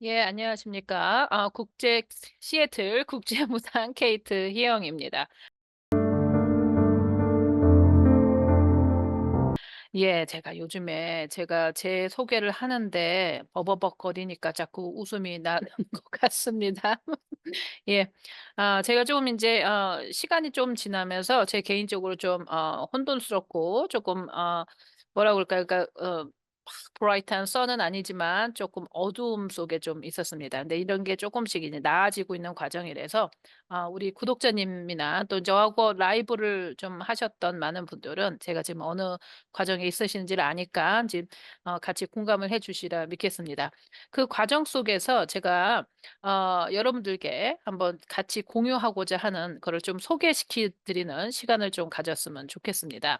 예, 안녕하십니까. 시애틀 국제무상 케이트 희영입니다. 예, 제가 요즘에 제가 제 소개를 하는데 버버벅거리니까 자꾸 웃음이 나는 것 같습니다. 예. 제가 조금 이제 시간이 좀 지나면서 제 개인적으로 좀 혼돈스럽고 조금 뭐라 그럴까요? 그러니까 막 브라이트한 선은 아니지만 조금 어두움 속에 좀 있었습니다. 근데 이런 게 조금씩 이제 나아지고 있는 과정이라서 우리 구독자님이나 또 저하고 라이브를 좀 하셨던 많은 분들은 제가 지금 어느 과정에 있으신지를 아니까 지금 같이 공감을 해 주시리라 믿겠습니다. 그 과정 속에서 제가 여러분들께 한번 같이 공유하고자 하는 거를 좀 소개시켜 드리는 시간을 좀 가졌으면 좋겠습니다.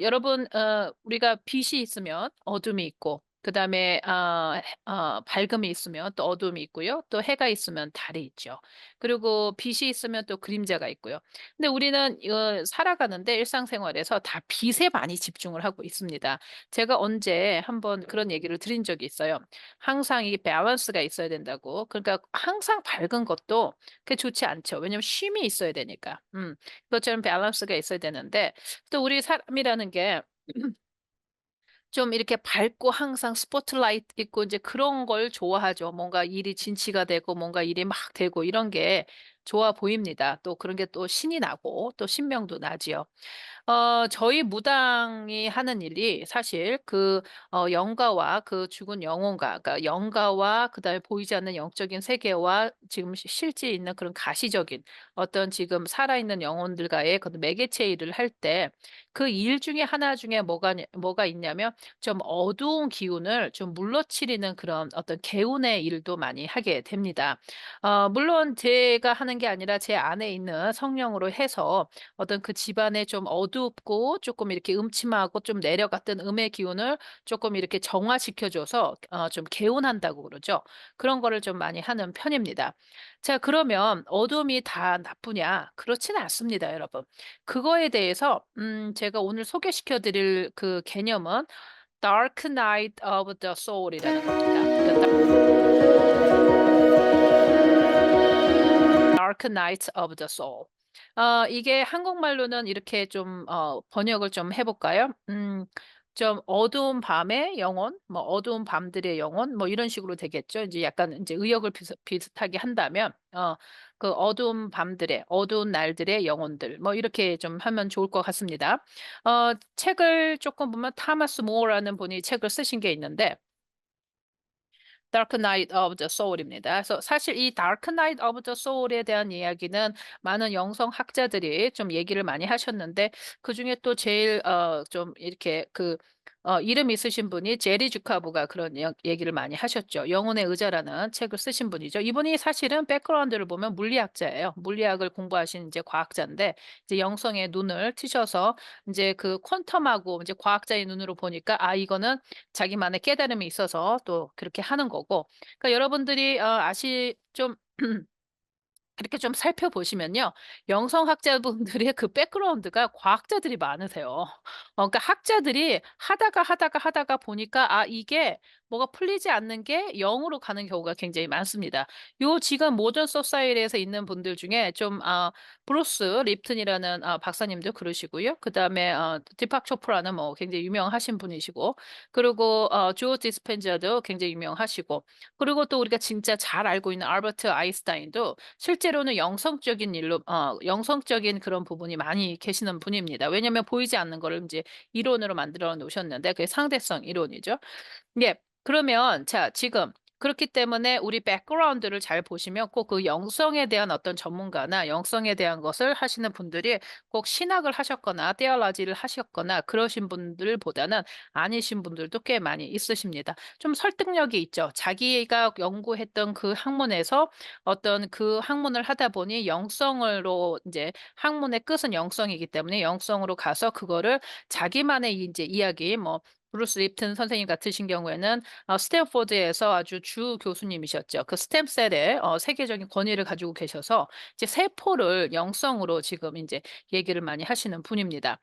여러분, 우리가 빛이 있으면 어둠이 있고 그다음에 밝음이 있으면 또 어둠이 있고요. 또 해가 있으면 달이 있죠. 그리고 빛이 있으면 또 그림자가 있고요. 근데 우리는 살아가는데 일상생활에서 다 빛에 많이 집중을 하고 있습니다. 제가 언제 한번 그런 얘기를 드린 적이 있어요. 항상 이 밸런스가 있어야 된다고. 그러니까 항상 밝은 것도 그게 좋지 않죠. 왜냐면 쉼이 있어야 되니까. 그것처럼 밸런스가 있어야 되는데 또 우리 사람이라는 게 좀 이렇게 밝고 항상 스포트라이트 있고 이제 그런 걸 좋아하죠. 뭔가 일이 진치가 되고 뭔가 일이 막 되고 이런 게 좋아 보입니다. 또 그런 게 또 신이 나고 또 신명도 나지요. 저희 무당이 하는 일이 사실 그 영가와 그 죽은 영혼과 그러니까 영가와 그다음에 보이지 않는 영적인 세계와 지금 실제 있는 그런 가시적인 어떤 지금 살아있는 영혼들과의 그 매개체 일을 할 때 그 일 중에 하나 중에 뭐가 있냐면 좀 어두운 기운을 좀 물러치리는 그런 어떤 개운의 일도 많이 하게 됩니다. 물론 제가 하는 게 아니라 제 안에 있는 성령으로 해서 어떤 그 집안에 좀 어둡고 조금 이렇게 음침하고 좀 내려갔던 음의 기운을 조금 이렇게 정화시켜 줘서 좀 개운한다고 그러죠. 그런 거를 좀 많이 하는 편입니다. 자, 그러면 어둠이 다 나쁘냐? 그렇지는 않습니다, 여러분. 그거에 대해서 제가 오늘 소개시켜 드릴 그 개념은 Dark Night of the Soul이라는 겁니다. Dark Night of the Soul. 이게 한국말로는 이렇게 좀 번역을 좀 해 볼까요? 좀 어두운 밤의 영혼, 뭐 어두운 밤들의 영혼 뭐 이런 식으로 되겠죠. 이제 약간 이제 의역을 비슷하게 한다면 그 어두운 밤들의 어두운 날들의 영혼들 뭐 이렇게 좀 하면 좋을 것 같습니다. 책을 조금 보면 타마스 모어라는 분이 책을 쓰신 게 있는데 Dark Night of the Soul입니다. 그래서 사실 이 Dark Night of the Soul에 대한 이야기는 많은 영성 학자들이 좀 얘기를 많이 하셨는데 그중에 또 제일 좀 이렇게 그 이름 있으신 분이 제리 주카브가 그런 얘기를 많이 하셨죠. 영혼의 의자라는 책을 쓰신 분이죠. 이분이 사실은 백그라운드를 보면 물리학자예요. 물리학을 공부하신 이제 과학자인데 이제 영성의 눈을 트셔서 이제 그 퀀텀하고 이제 과학자의 눈으로 보니까 이거는 자기만의 깨달음이 있어서 또 그렇게 하는 거고. 그러니까 여러분들이 좀 이렇게 좀 살펴보시면요. 영성학자분들의 그 백그라운드가 과학자들이 많으세요. 그러니까 학자들이 하다가 보니까 이게 뭐가 풀리지 않는 게 0으로 가는 경우가 굉장히 많습니다. 요 지금 모던 소사이어티에서 있는 분들 중에 좀 브루스 립튼이라는 박사님도 그러시고요. 그다음에 디팍 초프라는 뭐 굉장히 유명하신 분이시고 그리고 조 디스펜자도 굉장히 유명하시고 그리고 또 우리가 진짜 잘 알고 있는 알버트 아인슈타인도 실제로는 영성적인 그런 부분이 많이 계시는 분입니다. 왜냐하면 보이지 않는 거를 이제 이론으로 만들어 놓으셨는데 그게 상대성 이론이죠. 예. 그러면 자 지금 그렇기 때문에 우리 백그라운드를 잘 보시면 꼭 그 영성에 대한 어떤 전문가나 영성에 대한 것을 하시는 분들이 꼭 신학을 하셨거나 테올로지를 하셨거나 그러신 분들보다는 아니신 분들도 꽤 많이 있으십니다. 좀 설득력이 있죠. 자기가 연구했던 그 학문에서 어떤 그 학문을 하다 보니 영성으로 이제 학문의 끝은 영성이기 때문에 영성으로 가서 그거를 자기만의 이제 이야기 뭐 브루스 립튼 선생님 같으신 경우에는 스탠포드에서 아주 주 교수님이셨죠. 그 스템셀의 세계적인 권위를 가지고 계셔서 이제 세포를 영성으로 지금 이제 얘기를 많이 하시는 분입니다.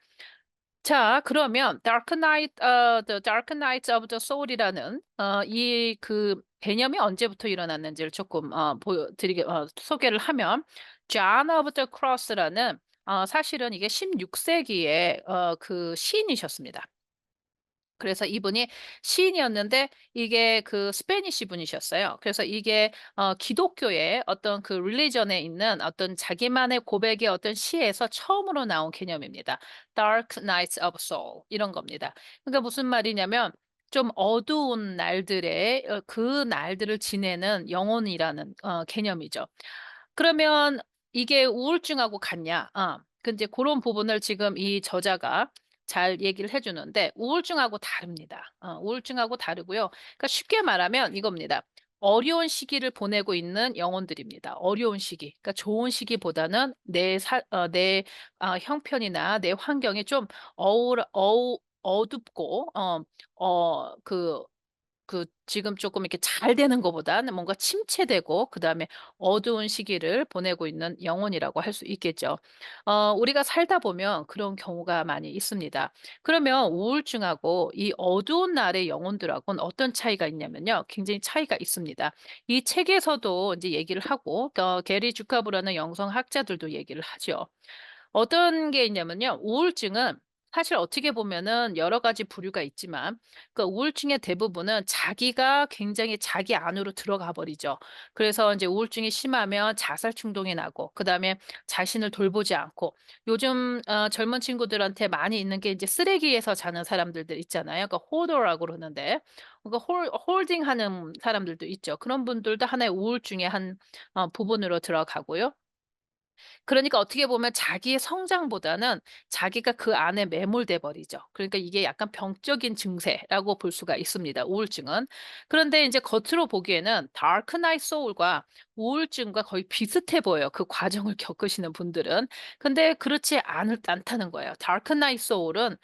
자, 그러면 The Dark Knight of the Soul이라는 이 그 개념이 언제부터 일어났는지를 조금 보여드리게 소개를 하면 John of the Cross라는 사실은 이게 16세기에 그 시인이셨습니다. 그래서 이분이 시인이었는데 이게 그 스페니시 분이셨어요. 그래서 이게 기독교의 어떤 그 릴리전에 있는 어떤 자기만의 고백의 어떤 시에서 처음으로 나온 개념입니다. Dark Nights of Soul 이런 겁니다. 그러니까 무슨 말이냐면 좀 어두운 날들에 그 날들을 지내는 영혼이라는 개념이죠. 그러면 이게 우울증하고 같냐? 근데 그런 부분을 지금 이 저자가 잘 얘기를 해주는데 우울증하고 다릅니다. 우울증하고 다르고요. 그러니까 쉽게 말하면 이겁니다. 어려운 시기를 보내고 있는 영혼들입니다. 어려운 시기. 그러니까 좋은 시기보다는 내 형편이나 내 환경이 좀 어둡고 지금 조금 이렇게 잘 되는 것보다는 뭔가 침체되고 그다음에 어두운 시기를 보내고 있는 영혼이라고 할 수 있겠죠. 우리가 살다 보면 그런 경우가 많이 있습니다. 그러면 우울증하고 이 어두운 날의 영혼들하고는 어떤 차이가 있냐면요. 굉장히 차이가 있습니다. 이 책에서도 이제 얘기를 하고 게리 주카브라는 영성학자들도 얘기를 하죠. 어떤 게 있냐면요. 우울증은 사실 어떻게 보면은 여러 가지 부류가 있지만 그 우울증의 대부분은 자기가 굉장히 자기 안으로 들어가 버리죠. 그래서 이제 우울증이 심하면 자살 충동이 나고 그다음에 자신을 돌보지 않고 요즘 젊은 친구들한테 많이 있는 게 이제 쓰레기에서 자는 사람들들 있잖아요. 그러니까 호더라고 그러는데 그러니까 홀딩하는 사람들도 있죠. 그런 분들도 하나의 우울증의 한 부분으로 들어가고요. 그러니까 어떻게 보면 자기의 성장보다는 자기가 그 안에 매몰돼 버리죠. 그러니까 이게 약간 병적인 증세라고 볼 수가 있습니다, 우울증은. 그런데 이제 겉으로 보기에는 다크 나이트 소울과 우울증과 거의 비슷해 보여요, 그 과정을 겪으시는 분들은. 근데 그렇지 않다는 거예요. 다크 나이트 소울은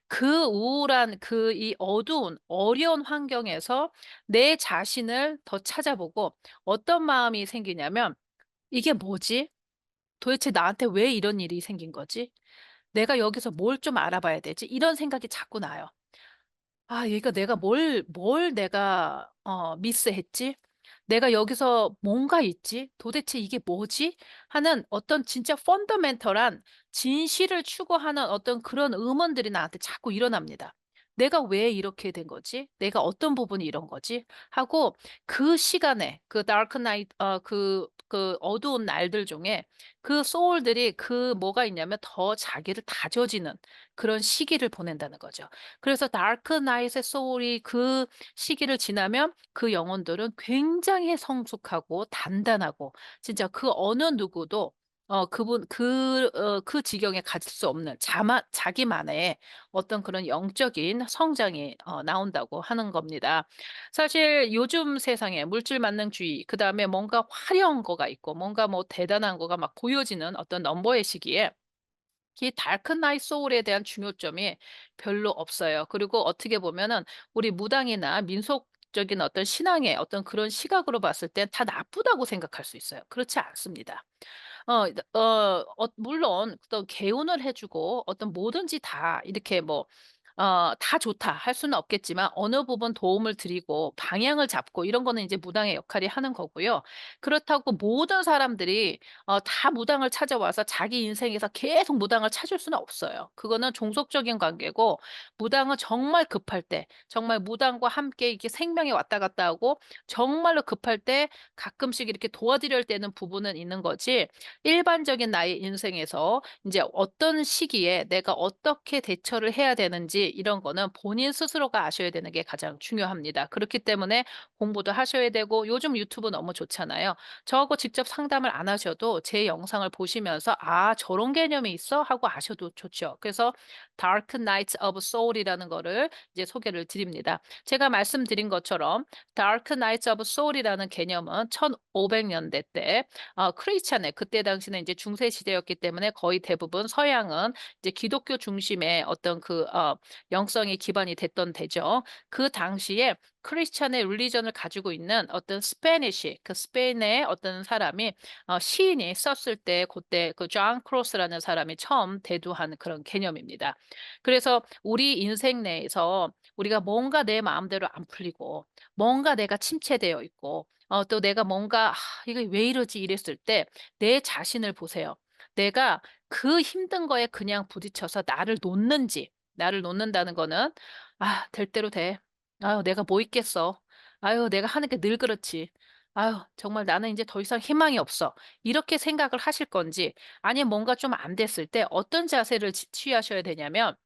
그 우울한 이 어두운 어려운 환경에서 내 자신을 더 찾아보고 어떤 마음이 생기냐면 '이게 뭐지? 도대체 나한테 왜 이런 일이 생긴 거지? 내가 여기서 뭘 좀 알아봐야 되지?' 이런 생각이 자꾸 나요. '아 얘가 내가 뭘 내가 미스했지? 내가 여기서 뭔가 있지? 도대체 이게 뭐지?' 하는 어떤 진짜 펀더멘털한 진실을 추구하는 어떤 그런 의문들이 나한테 자꾸 일어납니다. '내가 왜 이렇게 된 거지? 내가 어떤 부분이 이런 거지?' 하고 그 시간에 그 다크 나이트 그 어두운 날들 중에 그 소울들이 그 뭐가 있냐면 더 자기를 다져지는 그런 시기를 보낸다는 거죠. 그래서 다크 나잇의 소울이 그 시기를 지나면 그 영혼들은 굉장히 성숙하고 단단하고 진짜 그 어느 누구도 그 지경에 갈 수 없는 자기만의 어떤 그런 영적인 성장이 나온다고 하는 겁니다. 사실 요즘 세상에 물질 만능주의 그다음에 뭔가 화려한 거가 있고 뭔가 뭐 대단한 거가 막 보여지는 어떤 넘버의 시기에 이 다크 나이트 소울에 대한 중요점이 별로 없어요. 그리고 어떻게 보면은 우리 무당이나 민속적인 어떤 신앙의 어떤 그런 시각으로 봤을 땐 다 나쁘다고 생각할 수 있어요. 그렇지 않습니다. 물론 또 개운을 해 주고 어떤 뭐든지 다 이렇게 뭐 다 좋다 할 수는 없겠지만 어느 부분 도움을 드리고 방향을 잡고 이런 거는 이제 무당의 역할이 하는 거고요. 그렇다고 모든 사람들이 다 무당을 찾아와서 자기 인생에서 계속 무당을 찾을 수는 없어요. 그거는 종속적인 관계고 무당은 정말 급할 때 정말 무당과 함께 이렇게 생명이 왔다 갔다 하고 정말로 급할 때 가끔씩 이렇게 도와드려야 되는 부분은 있는 거지 일반적인 나의 인생에서 이제 어떤 시기에 내가 어떻게 대처를 해야 되는지 이런 거는 본인 스스로가 아셔야 되는 게 가장 중요합니다. 그렇기 때문에 공부도 하셔야 되고 요즘 유튜브 너무 좋잖아요. 저하고 직접 상담을 안 하셔도 제 영상을 보시면서 '아 저런 개념이 있어?' 하고 아셔도 좋죠. 그래서 Dark Nights of Soul이라는 거를 이제 소개를 드립니다. 제가 말씀드린 것처럼 Dark Nights of Soul이라는 개념은 1500년대 때 크리스찬의 그때 당시는 이제 중세 시대였기 때문에 거의 대부분 서양은 이제 기독교 중심의 어떤 영성이 기반이 됐던 때죠. 그 당시에 크리스천의 릴리전을 가지고 있는 어떤 스페니시 그 스페인의 어떤 사람이 시인이 썼을 때 그때 그 존 크로스라는 사람이 처음 대두한 그런 개념입니다. 그래서 우리 인생 내에서 우리가 뭔가 내 마음대로 안 풀리고 뭔가 내가 침체되어 있고 또 내가 뭔가 '아 이거 왜 이러지?' 이랬을 때 내 자신을 보세요. 내가 그 힘든 거에 그냥 부딪혀서 나를 놓는다는 거는 '아 될 대로 돼. 아유 내가 뭐 있겠어. 아유 내가 하는 게 늘 그렇지. 아유 정말 나는 인제 더 이상 희망이 없어.' 이렇게 생각을 하실 건지 아니면 뭔가 좀 안 됐을 때 어떤 자세를 취하셔야 되냐면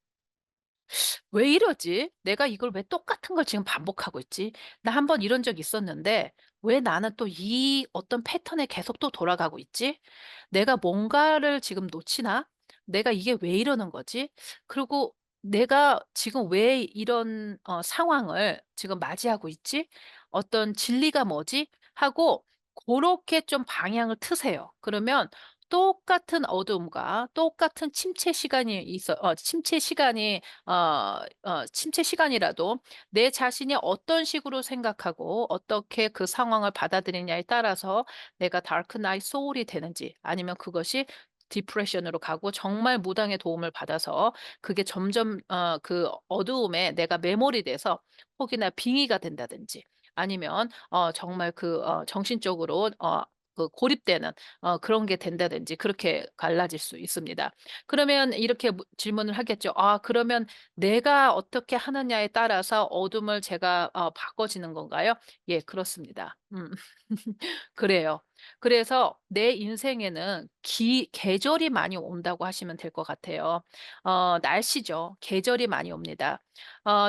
'왜 이러지? 내가 이걸 왜 똑같은 걸 지금 반복하고 있지? 나 한번 이런 적 있었는데 왜 나는 또 이 어떤 패턴에 계속 또 돌아가고 있지? 내가 뭔가를 지금 놓치나? 내가 이게 왜 이러는 거지? 그리고 내가 지금 왜 이런 상황을 지금 맞이하고 있지? 어떤 진리가 뭐지?' 하고 그렇게 좀 방향을 트세요. 그러면 똑같은 어둠과 똑같은 침체 시간이 침체 시간이라도 내 자신이 어떤 식으로 생각하고 어떻게 그 상황을 받아들이냐에 따라서 내가 다크 나이트 소울이 되는지 아니면 그것이 디프레션으로 가고 정말 무당의 도움을 받아서 그게 점점 그 어두움에 내가 매몰이 돼서 혹이나 빙의가 된다든지 아니면 정말 정신적으로 그 고립되는 그런 게 된다든지 그렇게 갈라질 수 있습니다. 그러면 이렇게 질문을 하겠죠. "아 그러면 내가 어떻게 하느냐에 따라서 어둠을 제가 바꿔지는 건가요?" 예 그렇습니다. 그래요. 그래서 내 인생에는 기 계절이 많이 온다고 하시면 될 것 같아요. 날씨죠. 계절이 많이 옵니다.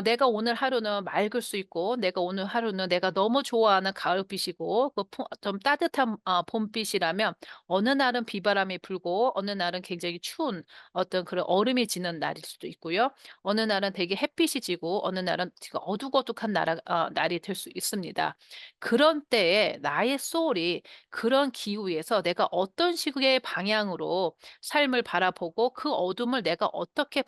내가 오늘 하루는 맑을 수 있고 내가 오늘 하루는 내가 너무 좋아하는 가을빛이고 좀 따뜻한 봄빛이라면 어느 날은 비바람이 불고 어느 날은 굉장히 추운 어떤 그런 얼음이 지는 날일 수도 있고요. 어느 날은 되게 햇빛이 지고 어느 날은 지금 어둑어둑한 날이 될 수 있습니다. 그런 때에 나의 소울이 그런 기후에서 내가 어떤 식의 방향으로 삶을 바라보고 그 어둠을 내가 어떻게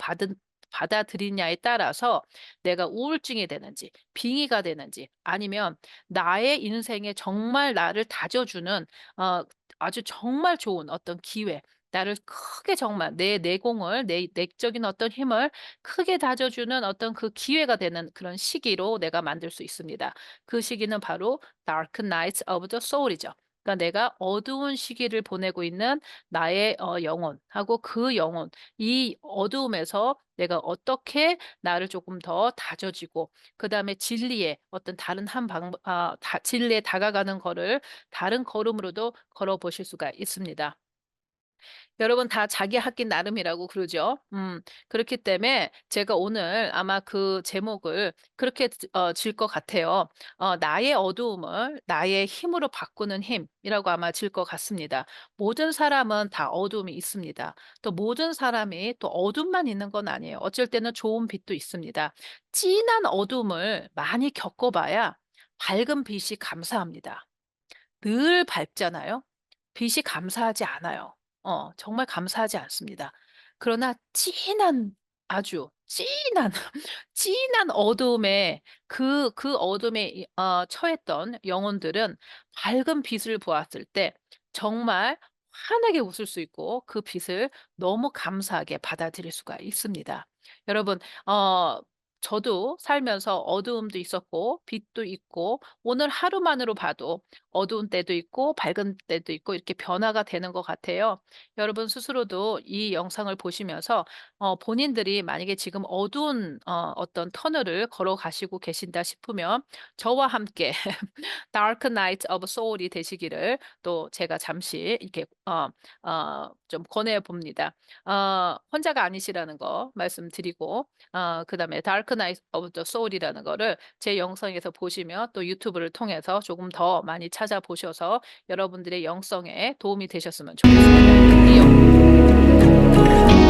받아들이냐에 따라서 내가 우울증이 되는지 빙의가 되는지 아니면 나의 인생에 정말 나를 다져주는 어 아주 정말 좋은 어떤 기회 나를 크게 정말 내 내공을 내 내적인 어떤 힘을 크게 다져주는 어떤 그 기회가 되는 그런 시기로 내가 만들 수 있습니다. 그 시기는 바로 Dark Nights of the Soul이죠. 그러니까 내가 어두운 시기를 보내고 있는 나의 영혼하고 그 영혼 이 어두움에서 내가 어떻게 나를 조금 더 다져지고 그다음에 진리의 어떤 다른 한 방법 진리에 다가가는 거를 다른 걸음으로도 걸어 보실 수가 있습니다. 여러분 다 자기 하기 나름이라고 그러죠. 그렇기 때문에 제가 오늘 아마 그 제목을 그렇게 질 것 같아요. '나의 어두움을 나의 힘으로 바꾸는 힘'이라고 아마 질 것 같습니다. 모든 사람은 다 어두움이 있습니다. 또 모든 사람이 또 어둠만 있는 건 아니에요. 어쩔 때는 좋은 빛도 있습니다. 진한 어둠을 많이 겪어 봐야 밝은 빛이 감사합니다. 늘 밝잖아요. 빛이 감사하지 않아요. 정말 감사하지 않습니다. 그러나 아주 진한 진한 어둠에 그 어둠에 처했던 영혼들은 밝은 빛을 보았을 때 정말 환하게 웃을 수 있고 그 빛을 너무 감사하게 받아들일 수가 있습니다. 여러분 어 저도 살면서 어두움도 있었고 빛도 있고 오늘 하루만으로 봐도 어두운 때도 있고 밝은 때도 있고 이렇게 변화가 되는 것 같아요. 여러분 스스로도 이 영상을 보시면서 본인들이 만약에 지금 어두운 어떤 터널을 걸어가시고 계신다 싶으면 저와 함께 Dark Night of Soul이 되시기를 또 제가 잠시 이렇게 좀 권해 봅니다. 혼자가 아니시라는 거 말씀드리고 그다음에 Dark Night of the Soul이라는 거를 제 영상에서 보시면 또 유튜브를 통해서 조금 더 많이 찾아보셔서 여러분들의 영성에 도움이 되셨으면 좋겠습니다. 이 영